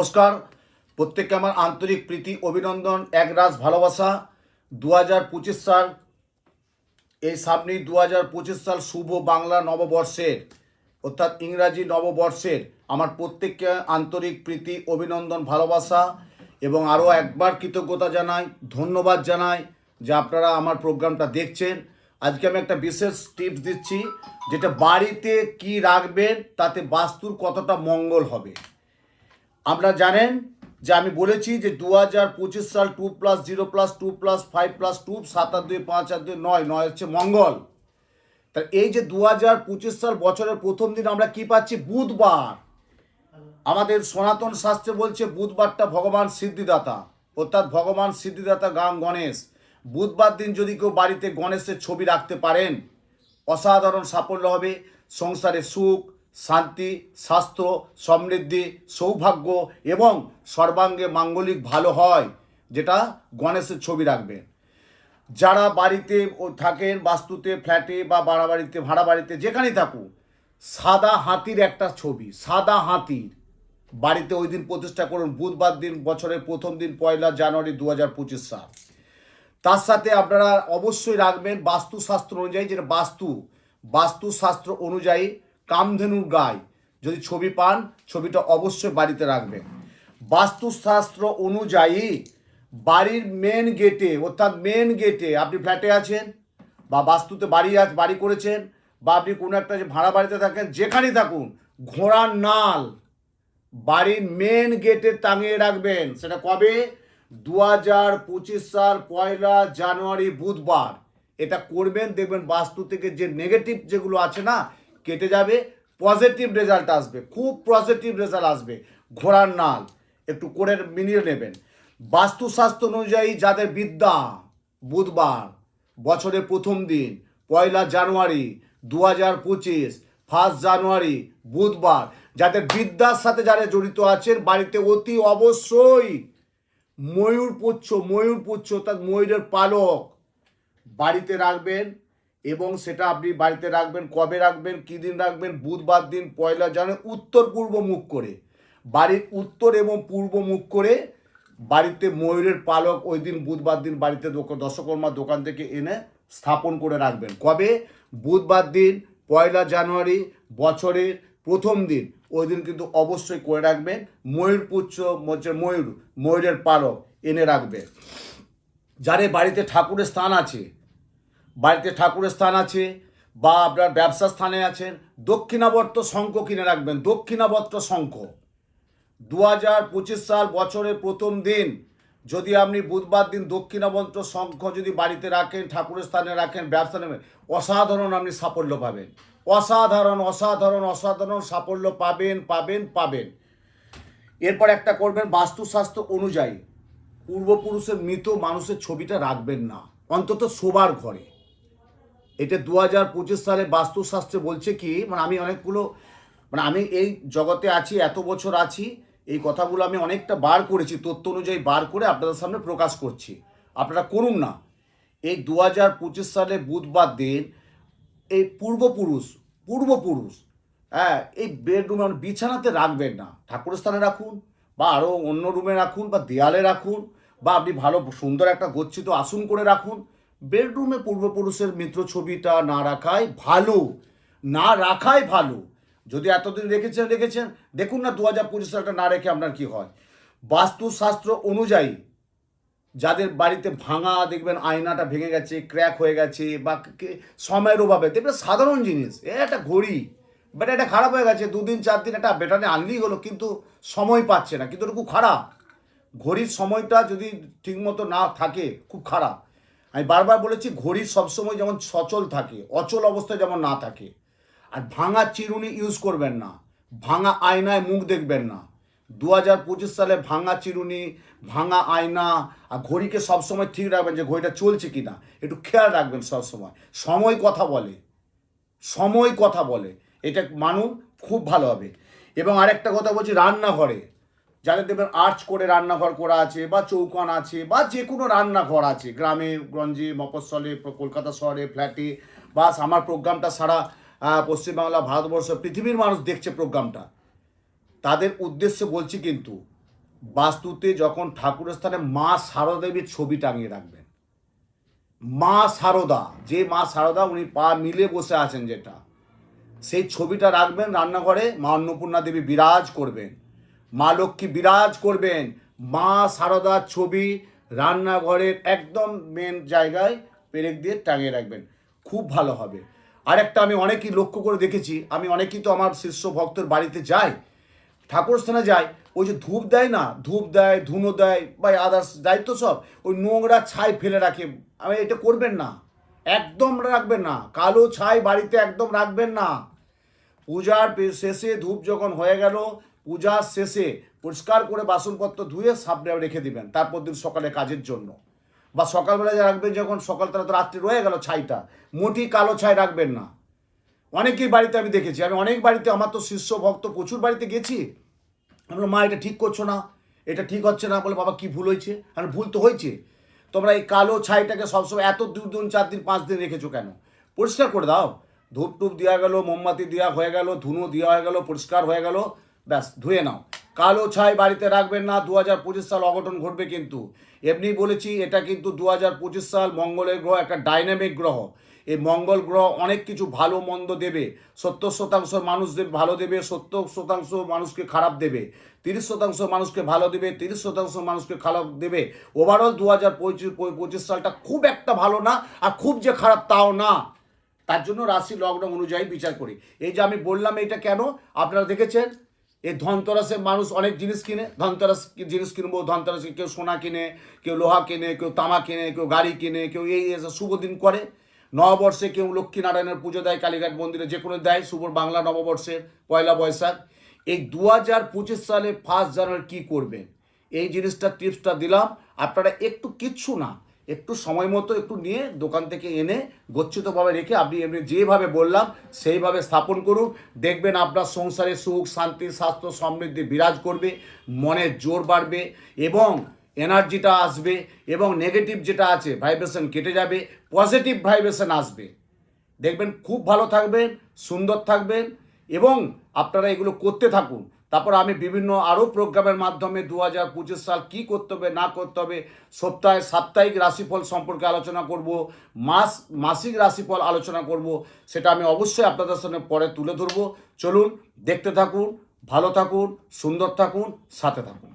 নমস্কার, প্রত্যেককে আমার আন্তরিক প্রীতি অভিনন্দন, একরাশ ভালোবাসা। 2025 সাল, এই সামনেই 2025 সাল শুভ বাংলা নববর্ষের অর্থাৎ ইংরাজি নববর্ষের আমার প্রত্যেককে আন্তরিক প্রীতি অভিনন্দন ভালোবাসা এবং আরও একবার কৃতজ্ঞতা জানাই, ধন্যবাদ জানাই যে আপনারা আমার প্রোগ্রামটা দেখছেন। আজকে আমি একটা বিশেষ টিপস দিচ্ছি, যেটা বাড়িতে কি রাখবেন তাতে বাস্তুর কতটা মঙ্গল হবে। আপনারা জানেন যে আমি বলেছি যে 2025 সাল 2+0+2+5+2 7 আর 2 5 আর 2 9 9 হচ্ছে মঙ্গল। তা এই যে 2025 সাল বছরের প্রথম দিন আমরা কি পাচ্ছি? বুধবার। আমাদের সনাতন শাস্ত্রে বলছে বুধবারটা ভগবান সিদ্ধিদাতা, অর্থাৎ ভগবান সিদ্ধিদাতা গণেশ। বুধবার দিন যদি কেউ বাড়িতে গণেশের ছবি রাখতে পারেন, অসাধারণ সাফল্য হবে। সংসারে সুখ, শান্তি, স্বাস্থ্য, সমৃদ্ধি, সৌভাগ্য এবং সর্বাঙ্গে মাঙ্গলিক ভালো হয়, যেটা গণেশের ছবি রাখবেন। যারা বাড়িতে থাকেন, বাস্তুতে, ফ্ল্যাটে বা ভাড়া বাড়িতে যেখানেই থাকুন, সাদা হাতির একটা ছবি, সাদা হাতির বাড়িতে ওই দিন প্রতিষ্ঠা করুন। বুধবার দিন, বছরের প্রথম দিন, 1 জানুয়ারি 2025 সাল। তার সাথে আপনারা অবশ্যই রাখবেন বাস্তুশাস্ত্র অনুযায়ী, যেটা বাস্তুশাস্ত্র অনুযায়ী কামধেনুর গায়ে যদি ছবি পান, ছবিটা অবশ্যই বাড়িতে রাখবেন। বাস্তুশাস্ত্র অনুযায়ী বাড়ির মেন গেটে, অর্থাৎ মেন গেটে, আপনি ফ্ল্যাটে আছেন বা বাস্তুতে বাড়ি করেছেন বা আপনি কোনো একটা ভাড়া বাড়িতে থাকেন, যেখানেই থাকুন, ঘোড়ার নাল বাড়ির মেন গেটে টাঙিয়ে রাখবেন। সেটা কবে? 2025 সাল 1 জানুয়ারি বুধবার। এটা করবেন, দেখবেন বাস্তু থেকে যে নেগেটিভ যেগুলো আছে না, কেটে যাবে, পজিটিভ রেজাল্ট আসবে, খুব পজিটিভ রেজাল্ট আসবে। ঘোড়ার নাল একটু করে মিলিয়ে নেবেন। বাস্তুশাস্ত্র অনুযায়ী যাদের বিদ্যা, বুধবার বছরের প্রথম দিন 1 জানুয়ারি 2025, 1 জানুয়ারি বুধবার, যাদের বিদ্যার সাথে যারা জড়িত আছেন, বাড়িতে অতি অবশ্যই ময়ূরপুচ্ছ অর্থাৎ ময়ূরের পালক বাড়িতে রাখবেন। এবং সেটা আপনি বাড়িতে রাখবেন, কবে রাখবেন, কী দিন রাখবেন? বুধবার দিন 1 জানুয়ারি উত্তর পূর্ব মুখ করে, বাড়ির উত্তর এবং পূর্ব মুখ করে বাড়িতে ময়ূরের পালক ওই দিন বুধবার দিন বাড়িতে দশকর্মার দোকান থেকে এনে স্থাপন করে রাখবেন। কবে? বুধবার দিন 1 জানুয়ারি বছরের প্রথম দিন, ওই দিন কিন্তু অবশ্যই করে রাখবেন। ময়ূরের পালক এনে রাখবেন। যারে বাড়িতে ঠাকুরের স্থান আছে বা আপনার ব্যবসা স্থানে আছেন, দক্ষিণাবর্ত শঙ্খ কিনে রাখবেন। দক্ষিণাবর্ত শঙ্খ 2025 সাল বছরের প্রথম দিন যদি আপনি বুধবার দিন দক্ষিণাবর্ত শঙ্খ যদি বাড়িতে রাখেন, ঠাকুরের স্থানে রাখেন, ব্যবসা নেবেন, অসাধারণ আপনি সাফল্য পাবেন। অসাধারণ সাফল্য পাবেন। এরপর একটা করবেন, বাস্তুশাস্ত্র অনুযায়ী পূর্বপুরুষের মৃত মানুষের ছবিটা রাখবেন না, অন্তত শোবার ঘরে। এটা 2025 সালে বাস্তুশাস্ত্রে বলছে কি, আমি এই জগতে আছি, এত বছর আছি, এই কথাগুলো আমি অনেকটা বার করেছি, তথ্য অনুযায়ী বার করে আপনাদের সামনে প্রকাশ করছি। আপনারা করুন না। এই 2025 সালে বুধবার দিন এই পূর্বপুরুষ এই বেডরুমে বিছানাতে রাখবেন না, ঠাকুরের স্থানে রাখুন বা আরও অন্য রুমে রাখুন বা দেয়ালে রাখুন বা আপনি ভালো সুন্দর একটা গচ্ছিত আসন করে রাখুন। বেডরুমে পূর্বপুরুষের মিত্র ছবিটা না রাখাই ভালো। যদি এতদিন রেখেছেন দেখুন না 2025 সালটা না রেখে আপনার কি হয়। বাস্তুশাস্ত্র অনুযায়ী যাদের বাড়িতে ভাঙা দেখবেন, আয়নাটা ভেঙে গেছে, ক্র্যাক হয়ে গেছে বা সময়ের অভাবে, দেখবেন সাধারণ জিনিস, একটা ঘড়ি বেটা এটা খারাপ হয়ে গেছে, 2 দিন 4 দিন একটা বেটানে আনলেই হলো, কিন্তু সময় পাচ্ছে না, কিন্তু ওটা খুব খারাপ। ঘড়ির সময়টা যদি ঠিকমতো না থাকে খুব খারাপ। আমি বারবার বলেছি, ঘড়ির সবসময় যেমন সচল থাকে, অচল অবস্থায় যেমন না থাকে। আর ভাঙা চিরুনি ইউজ করবেন না, ভাঙা আয়নায় মুখ দেখবেন না। 2025 সালে ভাঙা চিরুনি, ভাঙা আয়না আর ঘড়িকে সবসময় ঠিক রাখবেন যে ঘড়িটা চলছে কি না, একটু খেয়াল রাখবেন সবসময়। সময় কথা বলে, এটা মানুন, খুব ভালো হবে। এবং আরেকটা কথা বলছি, রান্নাঘরে যাদের দেখবেন আর্চ করে রান্নাঘর করা আছে বা চৌকান আছে বা যে কোনো রান্নাঘর আছে, গ্রামে গঞ্জে, মফস্বলে, কলকাতা শহরে, ফ্ল্যাটে, বাস আমার প্রোগ্রামটা সারা পশ্চিমবাংলা, ভারতবর্ষ, পৃথিবীর মানুষ দেখছে প্রোগ্রামটা, তাদের উদ্দেশ্যে বলছি। কিন্তু বাস্তুতে যখন ঠাকুরের স্থানে মা সারদা দেবীর ছবি টাঙিয়ে রাখবেন। মা সারদা, যে মা সারদা উনি পা মিলে বসে আছেন যেটা, সেই ছবিটা রাখবেন রান্নাঘরে। মা অন্নপূর্ণা দেবী বিরাজ করবেন, মা লক্ষ্মী বিরাজ করবেন। মা সারদার ছবি রান্নাঘরের একদম মেন জায়গায় পেরেক দিয়ে টাঙিয়ে রাখবেন, খুব ভালো হবে। আরেকটা আমি অনেকেই লক্ষ্য করে দেখেছি, আমি অনেকেই তো আমার শিষ্য ভক্তের বাড়িতে যাই, ঠাকুর স্থানে যাই, ওই যে ধূপ দেয় না, ধূপ দেয়, ধুনো দেয় বা আদার্স দায়িত্ব সব, ওই নোংরা ছাই ফেলে রাখে। আমি এটা করবেন না, একদম রাখবেন না, কালো ছাই বাড়িতে একদম রাখবেন না। পূজার শেষে ধূপ যখন হয়ে গেল, পূজার শেষে পরিষ্কার করে বাসনপত্র ধুয়ে সাবড়ে রেখে দিবেন, তারপর দিন সকালে কাজের জন্য। বা সকালবেলা যা রাখবেন, যখন সকাল তারা তো রাত্রে রয়ে গেল ছাইটা, মোটি কালো ছাই রাখবেন না। অনেকেই বাড়িতে আমি দেখেছি, আমি অনেক বাড়িতে, আমার তো শিষ্য ভক্ত প্রচুর বাড়িতে গেছি, আমরা মা এটা ঠিক করছো না, এটা ঠিক হচ্ছে না, বলে বাবা কি ভুল হয়েছে? আর ভুল তো হয়েছে, তোমরা এই কালো ছাইটাকে সবসময় এত 2 দিন 4 দিন 5 দিন রেখেছো কেন? পরিষ্কার করে দাও। ধূপ টুপ দেওয়া গেল, মোমবাতি দেওয়া হয়ে গেল, ধুনো দেওয়া হয়ে গেল, পরিষ্কার হয়ে গেল, ব্যাস ধুয়ে নাও। কালো ছাই বাড়িতে রাখবেন না, 2025 সাল অঘটন ঘটবে। কিন্তু এমনি বলেছি, এটা কিন্তু 2025 সাল মঙ্গলের গ্রহ, একটা ডাইনামিক গ্রহ। এই মঙ্গল গ্রহ অনেক কিছু ভালো মন্দ দেবে। 70% মানুষদের ভালো দেবে, 70% মানুষকে খারাপ দেবে, 30% মানুষকে ভালো দেবে, 30% মানুষকে খারাপ দেবে। ওভারঅল 2025 সালটা খুব একটা ভালো না, আর খুব যে খারাপ তাও না। তার জন্য রাশি লগ্ন অনুযায়ী বিচার করি। এই যে আমি বললাম, এটা কেন আপনারা দেখেছেন, এই ধনতেরাসে মানুষ অনেক জিনিস কিনে, ধনতেরাস জিনিস কিনবো, ধনতেরাসে কেউ সোনা কিনে, কেউ লোহা কিনে, কেউ তামা কিনে, কেউ গাড়ি কিনে, কেউ এই শুভ দিন করে। নববর্ষে কেউ লক্ষ্মীনারায়ণের পুজো দেয়, কালীঘাট মন্দিরে যে কোনো দেয়, শুভ বাংলা নববর্ষের পয়লা বৈশাখ। এই 2025 সালে 1 জানুয়ারি কী করবেন, এই জিনিসটা টিপসটা দিলাম। আপনারা একটু কিচ্ছু না, একটু সময় মতো একটু নিয়ে দোকান থেকে এনে গচ্ছিতভাবে রেখে আপনি এমনি যেভাবে বললাম সেইভাবে স্থাপন করুন। দেখবেন আপনার সংসারে সুখ, শান্তি, স্বাস্থ্য, সমৃদ্ধি বিরাজ করবে, মনের জোর বাড়বে এবং এনার্জিটা আসবে, এবং নেগেটিভ যেটা আছে ভাইব্রেশন কেটে যাবে, পজিটিভ ভাইব্রেশন আসবে। দেখবেন খুব ভালো থাকবেন, সুন্দর থাকবেন, এবং আপনারা এগুলো করতে থাকুন। তারপর আমি বিভিন্ন আরও প্রোগ্রামের মাধ্যমে 2025 সাল কী করতে হবে না করতে হবে, সপ্তাহে সাপ্তাহিক রাশিফল সম্পর্কে আলোচনা করব, মাসিক রাশিফল আলোচনা করব, সেটা আমি অবশ্যই আপনাদের সামনে পরে তুলে ধরবো। চলুন দেখতে থাকুন, ভালো থাকুন, সুন্দর থাকুন, সাথে থাকুন।